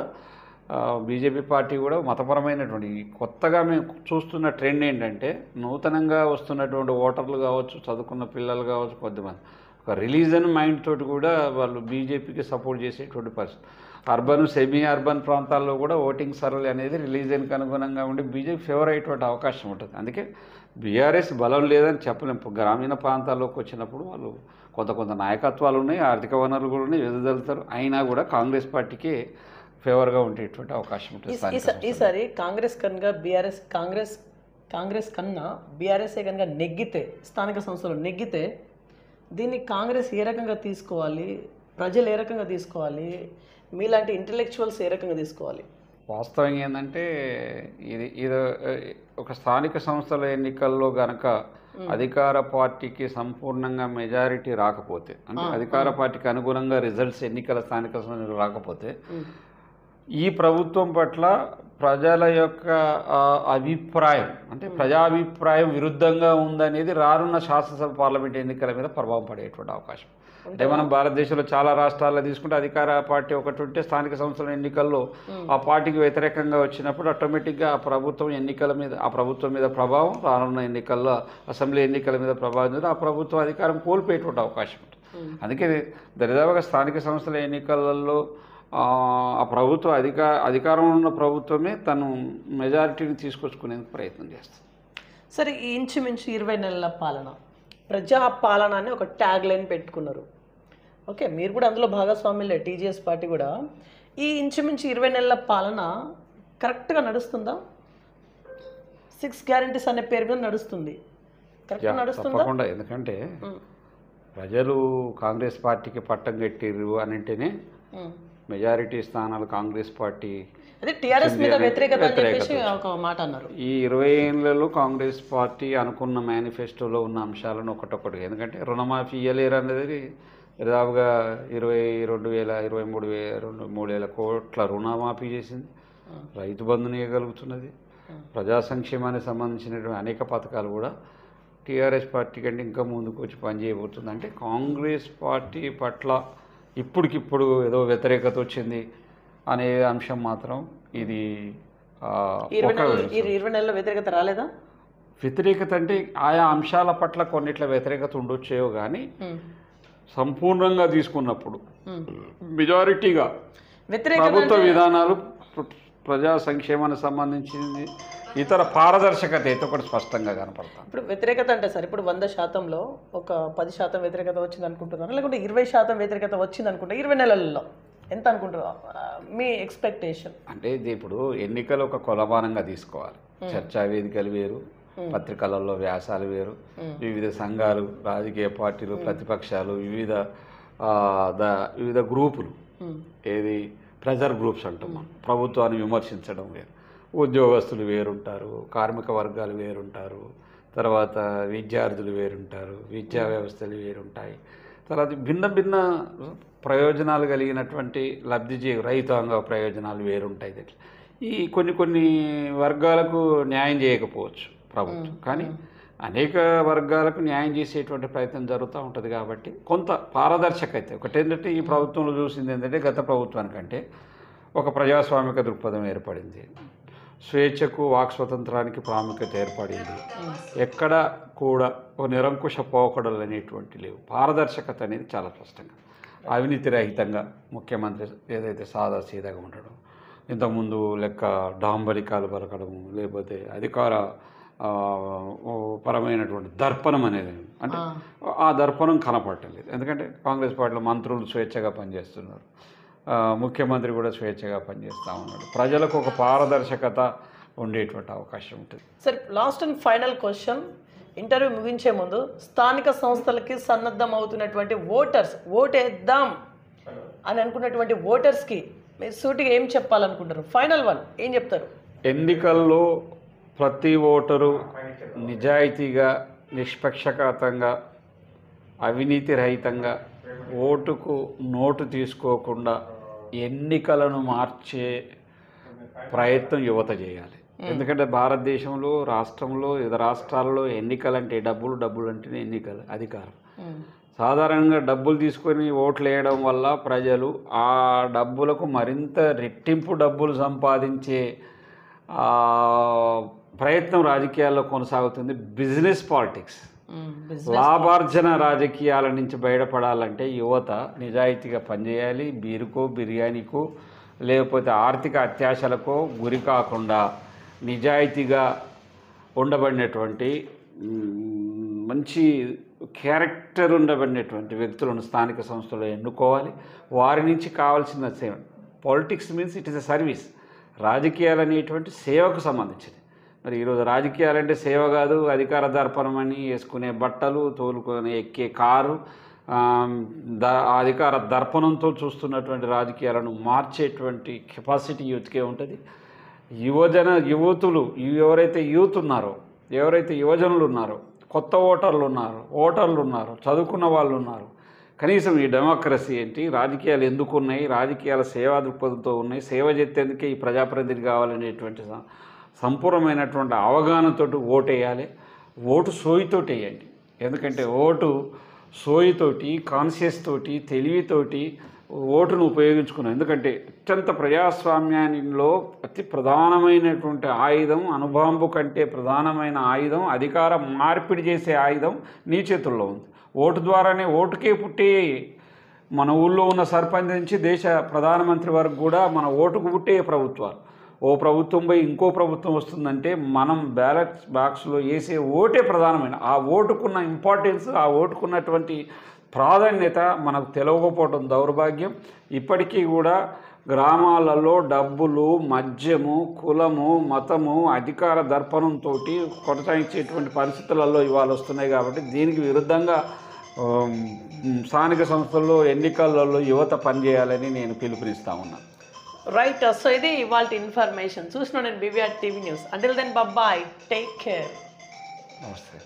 బీజేపీ పార్టీ కూడా మతపరమైనటువంటి కొత్తగా మేము చూస్తున్న ట్రెండ్ ఏంటంటే, నూతనంగా వస్తున్నటువంటి ఓటర్లు కావచ్చు, చదువుకున్న పిల్లలు కావచ్చు, కొద్దిమంది ఒక రిలీజన్ మైండ్ తోటి కూడా వాళ్ళు బీజేపీకి సపోర్ట్ చేసేటువంటి పరిస్థితి. అర్బన్, సెమీ అర్బన్ ప్రాంతాల్లో కూడా ఓటింగ్ సరళి అనేది రిలీజన్కి అనుగుణంగా ఉండి బీజేపీ ఫేవర్ అయ్యేటువంటి అవకాశం ఉంటుంది. అందుకే బీఆర్ఎస్ బలం లేదని చెప్పలేము. గ్రామీణ ప్రాంతాల్లోకి వచ్చినప్పుడు వాళ్ళు కొంత నాయకత్వాలు ఉన్నాయి, ఆర్థిక వనరులు కూడా ఉన్నాయి, వెదజల్లుతారు. అయినా కూడా కాంగ్రెస్ పార్టీకి ఫేవర్గా ఉండేటువంటి అవకాశం ఉంటుంది. ఈసారి కాంగ్రెస్ కన్నా బీఆర్ఎస్ఏ కనుక నెగ్గితే, స్థానిక సంస్థలు నెగ్గితే దీన్ని కాంగ్రెస్ ఏ రకంగా తీసుకోవాలి, ప్రజలు ఏ రకంగా తీసుకోవాలి, మీలాంటి ఇంటలెక్చువల్స్ ఏ రకంగా తీసుకోవాలి? వాస్తవంగా ఏంటంటే ఇది ఒక స్థానిక సంస్థల ఎన్నికల్లో గనక అధికార పార్టీకి సంపూర్ణంగా మెజారిటీ రాకపోతే, అంటే అధికార పార్టీకి అనుగుణంగా రిజల్ట్స్ ఎన్నికల స్థానిక సంస్థలు రాకపోతే, ఈ ప్రభుత్వం పట్ల ప్రజల యొక్క అభిప్రాయం, అంటే ప్రజాభిప్రాయం విరుద్ధంగా ఉందనేది రానున్న శాసనసభ పార్లమెంట్ ఎన్నికల మీద ప్రభావం పడేటువంటి అవకాశం. అంటే మనం భారతదేశంలో చాలా రాష్ట్రాల్లో తీసుకుంటే అధికార పార్టీ ఒకటి ఉంటే స్థానిక సంస్థల ఎన్నికల్లో ఆ పార్టీకి వ్యతిరేకంగా వచ్చినప్పుడు ఆటోమేటిక్గా ఆ ప్రభుత్వం మీద ప్రభావం, రానున్న ఎన్నికల్లో అసెంబ్లీ ఎన్నికల మీద ప్రభావం చేస్తే ఆ ప్రభుత్వం అధికారం కోల్పోయేటువంటి అవకాశం ఉంటుంది. అందుకే దరిదాపుగా స్థానిక సంస్థల ఎన్నికలలో ఆ ప్రభుత్వం అధికారంలో ఉన్న ప్రభుత్వమే తను మెజారిటీని తీసుకొచ్చుకునేందుకు ప్రయత్నం చేస్తుంది. సరే, ఈ ఇంచుమించు 20 నెలల పాలన, ప్రజా పాలన అని ఒక ట్యాగ్ లైన్ పెట్టుకున్నారు. ఓకే, మీరు కూడా అందులో భాగస్వామ్యులే, టీజీఎస్ పార్టీ కూడా. ఈ ఇంచుమించు 20 నెలల పాలన కరెక్ట్గా నడుస్తుందా? 6 గ్యారెంటీస్ అనే పేరు మీద నడుస్తుంది, కరెక్ట్గా నడుస్తుందా? తప్పకుండా. ఎందుకంటే ప్రజలు కాంగ్రెస్ పార్టీకి పట్టం కట్టిర్రు అని అంటేనే మెజారిటీ స్థానాలు కాంగ్రెస్ పార్టీ, అదే టీఆర్ఎస్ మీద వ్యతిరేకత అని చెప్పేసి ఒక మాట అన్నారు. ఈ 20 ఏళ్లలో కాంగ్రెస్ పార్టీ అనుకున్న మేనిఫెస్టోలో ఉన్న అంశాలను ఒకటొకటి, ఎందుకంటే రుణమాఫీ ఇయ్యలేరు అనేది దాదాపుగా 23,000 కోట్ల రుణమాఫీ చేసింది. రైతు బంధుని ఇవ్వగలుగుతున్నది. ప్రజా సంక్షేమానికి సంబంధించినటువంటి అనేక పథకాలు కూడా టీఆర్ఎస్ పార్టీ కంటే ఇంకా ముందుకు వచ్చి పనిచేయబోతుంది. అంటే కాంగ్రెస్ పార్టీ పట్ల ఇప్పటికిప్పుడు ఏదో వ్యతిరేకత వచ్చింది అనే అంశం మాత్రం ఇది 20 నెలల వ్యతిరేకత రాలేదా? వ్యతిరేకత అంటే ఆయా అంశాల పట్ల కొన్నిట్ల వ్యతిరేకత ఉండొచ్చేవో కానీ సంపూర్ణంగా తీసుకున్నప్పుడు మెజారిటీగా ప్రభుత్వ విధానాలు ప్రజా సంక్షేమానికి సంబంధించింది ఇతర పారదర్శకత అయితే ఒకటి స్పష్టంగా కనపడతాం. ఇప్పుడు వ్యతిరేకత అంటే సార్, ఇప్పుడు 100%లో ఒక 10% వ్యతిరేకత వచ్చింది అనుకుంటున్నారు, లేకుంటే 20% వ్యతిరేకత వచ్చింది అనుకుంటారు? 20 నెలల్లో ఎంత అనుకుంటారు మీ ఎక్స్పెక్టేషన్? అంటే ఇది ఇప్పుడు ఎన్నికలు ఒక కొలమానంగా తీసుకోవాలి. చర్చా వేదికలు వేరు, పత్రికలలో వ్యాసాలు వేరు, వివిధ సంఘాలు, రాజకీయ పార్టీలు, ప్రతిపక్షాలు, వివిధ గ్రూపులు, ఏది ప్రెజర్ గ్రూప్స్ అంటున్నాం, ప్రభుత్వాన్ని విమర్శించడం వేరు, ఉద్యోగస్తులు వేరుంటారు, కార్మిక వర్గాలు వేరుంటారు, తర్వాత విద్యార్థులు వేరుంటారు, విద్యా వ్యవస్థలు వేరుంటాయి, తర్వాత భిన్న భిన్న ప్రయోజనాలు కలిగినటువంటి రైతాంగ ప్రయోజనాలు వేరుంటాయి. ఈ కొన్ని వర్గాలకు న్యాయం చేయకపోవచ్చు ప్రభుత్వం, కానీ అనేక వర్గాలకు న్యాయం చేసేటువంటి ప్రయత్నం జరుగుతూ ఉంటుంది. కాబట్టి కొంత పారదర్శకత ఒకటేంటంటే ఈ ప్రభుత్వంలో చూసింది ఏంటంటే గత ప్రభుత్వానికంటే ఒక ప్రజాస్వామిక దృక్పథం ఏర్పడింది, స్వేచ్ఛకు వాక్ స్వతంత్రానికి ప్రాముఖ్యత ఏర్పడింది, ఎక్కడ కూడా ఒక నిరంకుశ పోకడలు అనేటువంటి లేవు, పారదర్శకత అనేది చాలా స్పష్టంగా, అవినీతి రహితంగా ముఖ్యమంత్రి ఏదైతే సాదా సీదాగా ఉండడం, ఇంతకుముందు లెక్క డాంబరికాలు పలకడము, లేకపోతే అధికార పరమైనటువంటి దర్పణం అనేది, అంటే ఆ దర్పణం కనపడలేదు. ఎందుకంటే కాంగ్రెస్ పార్టీలో మంత్రులు స్వేచ్ఛగా పనిచేస్తున్నారు, ముఖ్యమంత్రి కూడా స్వేచ్ఛగా పనిచేస్తూ ఉన్నాడు, ప్రజలకు ఒక పారదర్శకత ఉండేటువంటి అవకాశం ఉంటుంది. Sir, last and final question, interview ముగించే ముందు స్థానిక సంస్థలకి సన్నద్ధం అవుతున్నటువంటి ఓటర్స్, ఓటేద్దాం అని అనుకున్నటువంటి ఓటర్స్కి మీరు సూటిగా ఏం చెప్పాలనుకుంటారు? ఫైనల్ వన్ ఏం చెప్తారు? ఎన్నికల్లో ప్రతి ఓటరు నిజాయితీగా, నిష్పక్షపాతంగా, అవినీతి రహితంగా, ఓటుకు నోటు తీసుకోకుండా ఎన్నికలను మార్చే ప్రయత్నం యువత చేయాలి. ఎందుకంటే భారతదేశంలో, రాష్ట్రంలో, వివిధ రాష్ట్రాల్లో ఎన్నికలంటే డబ్బులు అంటేనే ఎన్నికలు, అధికారం. సాధారణంగా డబ్బులు తీసుకొని ఓట్లు వేయడం వల్ల ప్రజలు ఆ డబ్బులకు మరింత రెట్టింపు డబ్బులు సంపాదించే ప్రయత్నం రాజకీయాల్లో కొనసాగుతుంది. బిజినెస్ పాలిటిక్స్, లాభార్జన రాజకీయాల నుంచి బయటపడాలంటే యువత నిజాయితీగా పనిచేయాలి. బీరుకో, బిర్యానీకో, లేకపోతే ఆర్థిక అత్యాశలకో గురి కాకుండా నిజాయితీగా ఉండబడినటువంటి మంచి క్యారెక్టర్ ఉండబడినటువంటి వ్యక్తులను స్థానిక సంస్థలో ఎన్నుకోవాలి. వారి నుంచి కావాల్సిన సేవ. Politics means it is a service. రాజకీయాలు అనేటువంటి సేవకు సంబంధించింది. మరి ఈరోజు రాజకీయాలంటే సేవ కాదు, అధికార దర్పణం అని వేసుకునే బట్టలు, తోలుకొని ఎక్కే కారు, అధికార దర్పణంతో చూస్తున్నటువంటి రాజకీయాలను మార్చేటువంటి కెపాసిటీ యూత్కే ఉంటుంది. యువతులు ఎవరైతే యూత్ ఉన్నారో, ఎవరైతే యువజనులు ఉన్నారో, కొత్త ఓటర్లు ఉన్నారు, చదువుకున్న వాళ్ళు ఉన్నారు, కనీసం ఈ డెమోక్రసీ ఏంటి, రాజకీయాలు ఎందుకు ఉన్నాయి, రాజకీయాల సేవా దృక్పథంతో ఉన్నాయి, సేవ చేసేందుకే ఈ ప్రజాప్రతినిధి కావాలనేటువంటి సంపూర్ణమైనటువంటి అవగాహనతో ఓటు వేయాలి. ఓటు సోయితోటి వేయండి. ఎందుకంటే ఓటు సోయితోటి, కాన్షియస్ తోటి, తెలివితోటి ఓటును ఉపయోగించుకున్నాం. ఎందుకంటే అత్యంత ప్రజాస్వామ్యంలో అతి ప్రధానమైనటువంటి ఆయుధం, అణుబాంబు కంటే ప్రధానమైన ఆయుధం, అధికార మార్పిడి చేసే ఆయుధం నీ చేతుల్లో ఉంది. ఓటు ద్వారానే, ఓటుకే పుట్టే మన ఊళ్ళో ఉన్న సర్పంచ్ నుంచి దేశ ప్రధానమంత్రి వరకు కూడా మన ఓటుకు పుట్టే ప్రభుత్వాలు. ఓ ప్రభుత్వం పోయి ఇంకో ప్రభుత్వం వస్తుందంటే మనం బ్యాలెట్ బాక్స్లో వేసే ఓటే ప్రధానమైన, ఆ ఓటుకున్న ఇంపార్టెన్స్, ఆ ఓటుకున్నటువంటి ప్రాధాన్యత మనకు తెలియకపోవడం దౌర్భాగ్యం. ఇప్పటికీ కూడా గ్రామాలలో డబ్బులు, మద్యము, కులము, మతము, అధికార దర్పణంతో కొనసాగించేటువంటి పరిస్థితులలో ఇవాళ వస్తున్నాయి. కాబట్టి దీనికి విరుద్ధంగా స్థానిక సంస్థల్లో ఎన్నికలలో యువత పనిచేయాలని నేను పిలుపునిస్తా ఉన్నాను. రైట్. సో ఇది ఇవాళ ఇన్ఫర్మేషన్. చూసిన నేను BVR TV news. Until then bye, take care. నమస్తే.